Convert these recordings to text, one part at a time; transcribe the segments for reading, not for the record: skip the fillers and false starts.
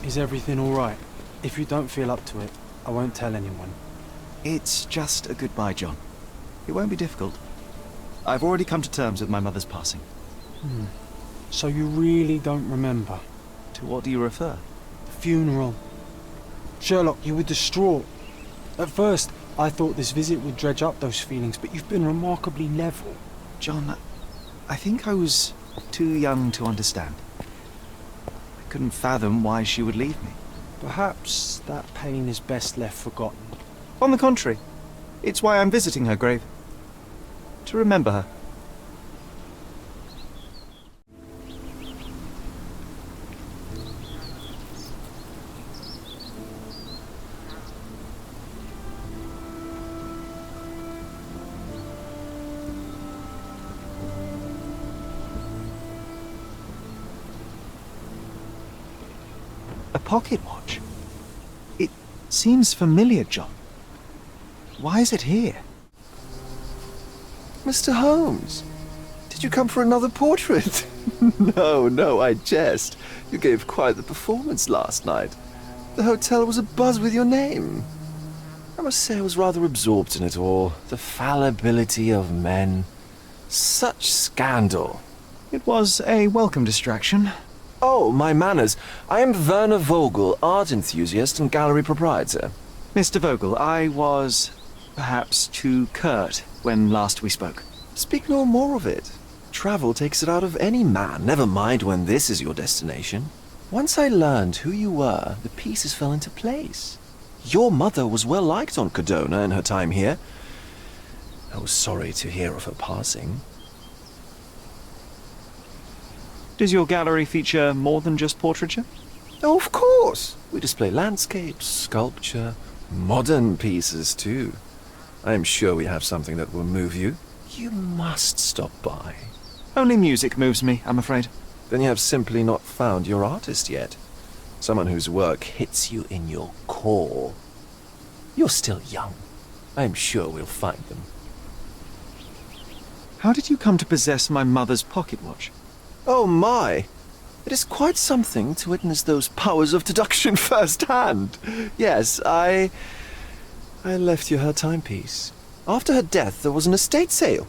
Is everything all right? If you don't feel up to it, I won't tell anyone. It's just a goodbye, John. It won't be difficult. I've already come to terms with my mother's passing. So you really don't remember? To what do you refer? The funeral. Sherlock, you were distraught. At first, I thought this visit would dredge up those feelings, but you've been remarkably level. John, I think I was too young to understand. I couldn't fathom why she would leave me. Perhaps that pain is best left forgotten. On the contrary, it's why I'm visiting her grave. To remember her. A pocket watch? It seems familiar, John. Why is it here? Mr. Holmes, did you come for another portrait? No, I jest. You gave quite the performance last night. The hotel was abuzz with your name. I must say I was rather absorbed in it all. The fallibility of men. Such scandal. It was a welcome distraction. Oh, my manners. I am Werner Vogel, art enthusiast and gallery proprietor. Mr. Vogel, I was perhaps too curt when last we spoke. Speak no more of it. Travel takes it out of any man, never mind when this is your destination. Once I learned who you were, the pieces fell into place. Your mother was well liked on Codona in her time here. I was sorry to hear of her passing. Does your gallery feature more than just portraiture? Oh, of course. We display landscapes, sculpture, modern pieces too. I am sure we have something that will move you. You must stop by. Only music moves me, I'm afraid. Then you have simply not found your artist yet. Someone whose work hits you in your core. You're still young. I am sure we'll find them. How did you come to possess my mother's pocket watch? Oh my! It is quite something to witness those powers of deduction firsthand. Yes, I left you her timepiece. After her death, there was an estate sale.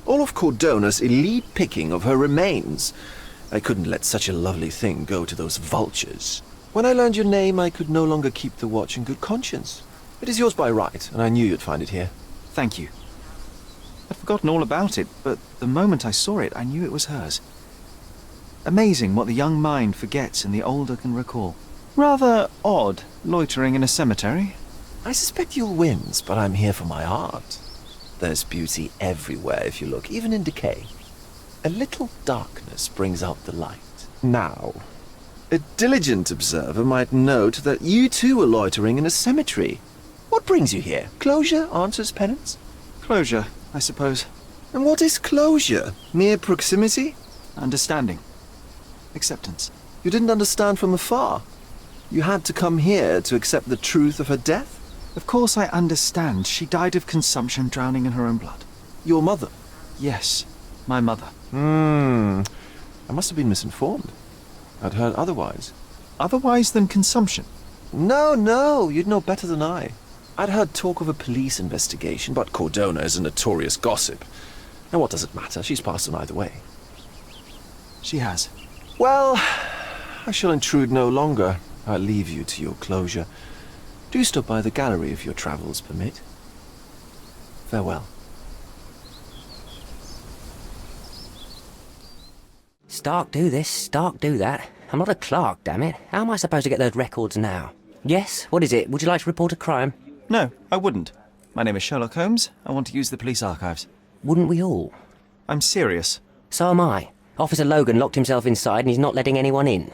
All of Cordona's elite picking of her remains. I couldn't let such a lovely thing go to those vultures. When I learned your name, I could no longer keep the watch in good conscience. It is yours by right, and I knew you'd find it here. Thank you. I'd forgotten all about it, but the moment I saw it, I knew it was hers. Amazing what the young mind forgets and the older can recall. Rather odd, loitering in a cemetery. I suspect you'll win, but I'm here for my art. There's beauty everywhere if you look, even in decay. A little darkness brings out the light. Now, a diligent observer might note that you too are loitering in a cemetery. What brings you here? Closure answers penance? Closure, I suppose. And what is closure? Mere proximity? Understanding. Acceptance. You didn't understand from afar. You had to come here to accept the truth of her death? Of course I understand. She died of consumption, drowning in her own blood. Your mother? Yes, my mother. I must have been misinformed. I'd heard otherwise. Otherwise than consumption? No, you'd know better than I. I'd heard talk of a police investigation, but Cordona is a notorious gossip. And what does it matter? She's passed on either way. She has. Well, I shall intrude no longer. I'll leave you to your closure. Do stop by the gallery if your travels permit. Farewell. Stark do this, Stark do that. I'm not a clerk, damn it. How am I supposed to get those records now? Yes, what is it? Would you like to report a crime? No, I wouldn't. My name is Sherlock Holmes. I want to use the police archives. Wouldn't we all? I'm serious. So am I. Officer Logan locked himself inside and he's not letting anyone in.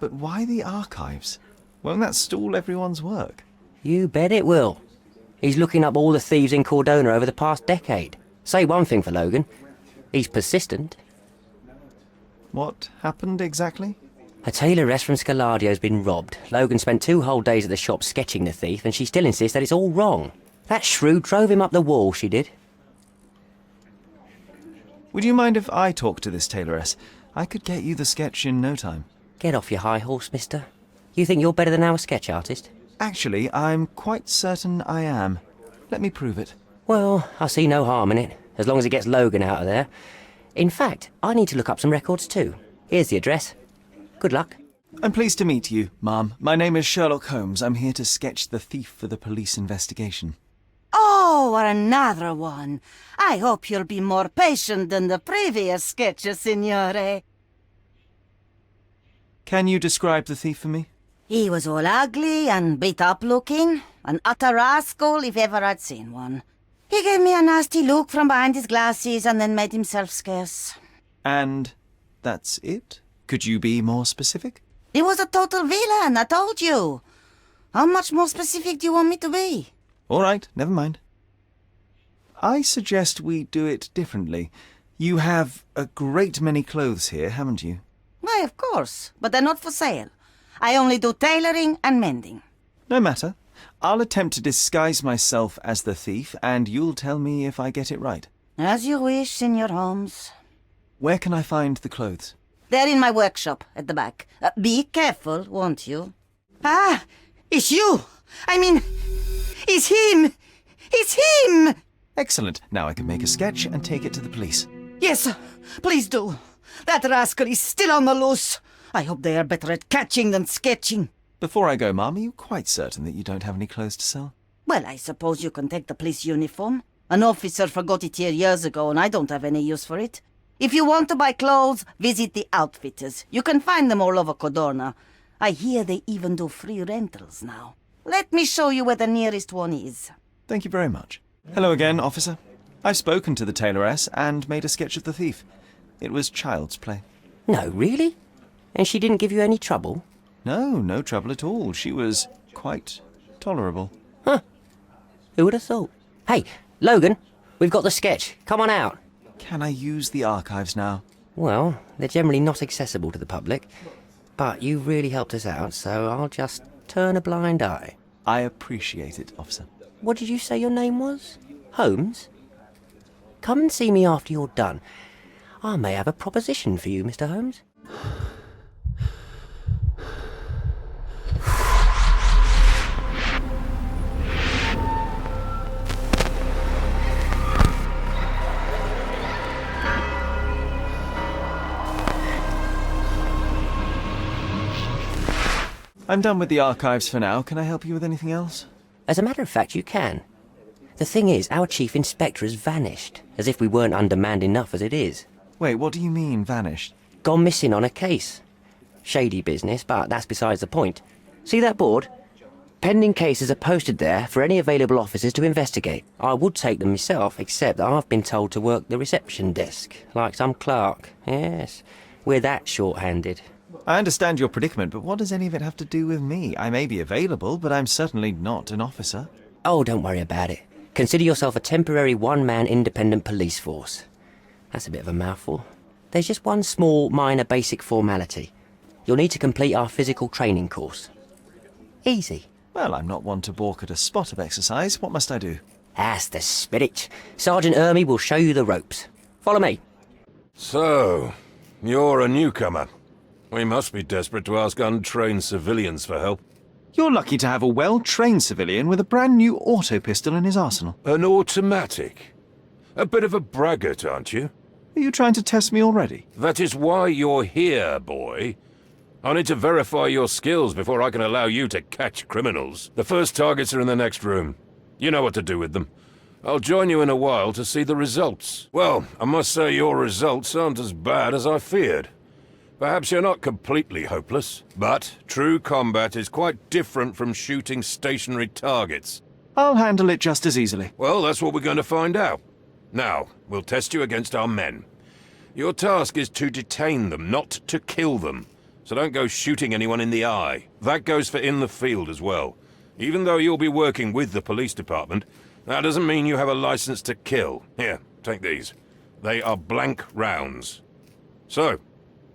But why the archives? Won't that stall everyone's work? You bet it will. He's looking up all the thieves in Cordona over the past decade. Say one thing for Logan. He's persistent. What happened exactly? A tailoress from Scaladio's been robbed. Logan spent 2 whole days at the shop sketching the thief, and she still insists that it's all wrong. That shrew drove him up the wall, she did. Would you mind if I talk to this tailoress? I could get you the sketch in no time. Get off your high horse, mister. You think you're better than our sketch artist? Actually, I'm quite certain I am. Let me prove it. Well, I see no harm in it, as long as it gets Logan out of there. In fact, I need to look up some records too. Here's the address. Good luck. I'm pleased to meet you, Ma'am. My name is Sherlock Holmes. I'm here to sketch the thief for the police investigation. Oh, another one. I hope you'll be more patient than the previous sketches, signore. Can you describe the thief for me? He was all ugly and beat-up looking. An utter rascal if ever I'd seen one. He gave me a nasty look from behind his glasses and then made himself scarce. And that's it? Could you be more specific? He was a total villain, I told you. How much more specific do you want me to be? All right, never mind. I suggest we do it differently. You have a great many clothes here, haven't you? Why, of course, but they're not for sale. I only do tailoring and mending. No matter. I'll attempt to disguise myself as the thief, and you'll tell me if I get it right. As you wish, Senor Holmes. Where can I find the clothes? They're in my workshop at the back. Be careful, won't you? Ah, it's you! I mean, it's him! It's him! Excellent. Now I can make a sketch and take it to the police. Yes, please do. That rascal is still on the loose. I hope they are better at catching than sketching. Before I go, Ma'am, are you quite certain that you don't have any clothes to sell? Well, I suppose you can take the police uniform. An officer forgot it here years ago, and I don't have any use for it. If you want to buy clothes, visit the outfitters. You can find them all over Codorna. I hear they even do free rentals now. Let me show you where the nearest one is. Thank you very much. Hello again, officer. I've spoken to the tailoress and made a sketch of the thief. It was child's play. No, really? And she didn't give you any trouble? No trouble at all. She was quite tolerable. Huh. Who would have thought? Hey, Logan, we've got the sketch. Come on out. Can I use the archives now? Well, they're generally not accessible to the public. But you really helped us out, so I'll just turn a blind eye. I appreciate it, officer. What did you say your name was? Holmes? Come and see me after you're done. I may have a proposition for you, Mr. Holmes. I'm done with the archives for now. Can I help you with anything else? As a matter of fact, you can. The thing is, our chief inspector has vanished, as if we weren't undermanned enough as it is. Wait, what do you mean, vanished? Gone missing on a case. Shady business, but that's besides the point. See that board? Pending cases are posted there for any available officers to investigate. I would take them myself, except that I've been told to work the reception desk, like some clerk. Yes, we're that short-handed. I understand your predicament, but what does any of it have to do with me? I may be available, but I'm certainly not an officer. Oh, don't worry about it. Consider yourself a temporary one-man independent police force. That's a bit of a mouthful. There's just one small, minor, basic formality. You'll need to complete our physical training course. Easy. Well, I'm not one to balk at a spot of exercise. What must I do? That's the spirit. Sergeant Ermy will show you the ropes. Follow me. So, you're a newcomer. We must be desperate to ask untrained civilians for help. You're lucky to have a well-trained civilian with a brand new auto pistol in his arsenal. An automatic? A bit of a braggart, aren't you? Are you trying to test me already? That is why you're here, boy. I need to verify your skills before I can allow you to catch criminals. The first targets are in the next room. You know what to do with them. I'll join you in a while to see the results. Well, I must say your results aren't as bad as I feared. Perhaps you're not completely hopeless, but true combat is quite different from shooting stationary targets. I'll handle it just as easily. Well, that's what we're going to find out. Now, we'll test you against our men. Your task is to detain them, not to kill them. So don't go shooting anyone in the eye. That goes for in the field as well. Even though you'll be working with the police department, that doesn't mean you have a license to kill. Here, take these. They are blank rounds. So,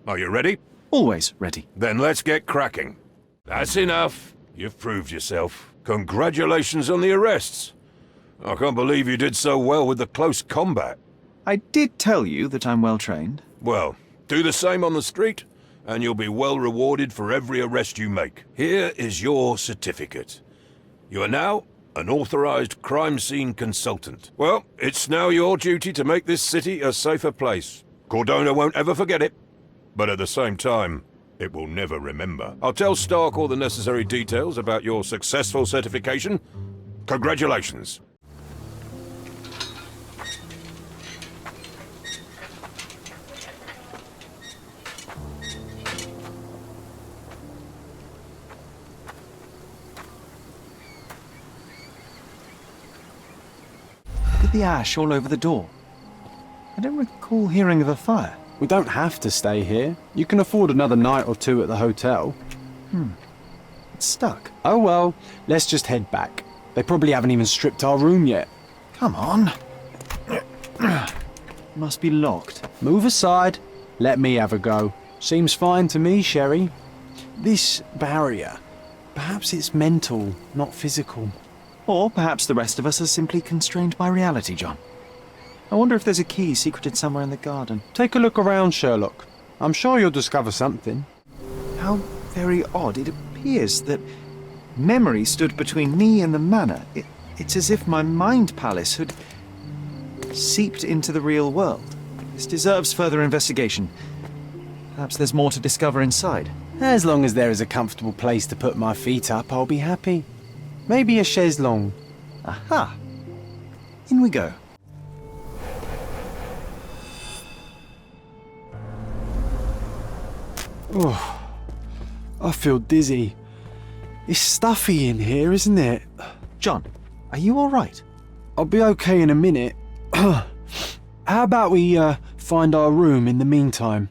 are you ready? Always ready. Then let's get cracking. That's enough. You've proved yourself. Congratulations on the arrests. I can't believe you did so well with the close combat. I did tell you that I'm well-trained. Well, do the same on the street, and you'll be well rewarded for every arrest you make. Here is your certificate. You are now an authorized crime scene consultant. Well, it's now your duty to make this city a safer place. Cordona won't ever forget it, but at the same time, it will never remember. I'll tell Stark all the necessary details about your successful certification. Congratulations. Look at the ash all over the door. I don't recall hearing of a fire. We don't have to stay here. You can afford another night or two at the hotel. It's stuck. Oh well, let's just head back. They probably haven't even stripped our room yet. Come on. Must be locked. Move aside. Let me have a go. Seems fine to me, Sherry. This barrier, perhaps it's mental, not physical. Or perhaps the rest of us are simply constrained by reality, John. I wonder if there's a key secreted somewhere in the garden. Take a look around, Sherlock. I'm sure you'll discover something. How very odd. It appears that memory stood between me and the manor. It's as if my mind palace had seeped into the real world. This deserves further investigation. Perhaps there's more to discover inside. As long as there is a comfortable place to put my feet up, I'll be happy. Maybe a chaise longue. Aha! In we go. Oh, I feel dizzy. It's stuffy in here, isn't it? John, are you all right? I'll be okay in a minute. How about we find our room in the meantime?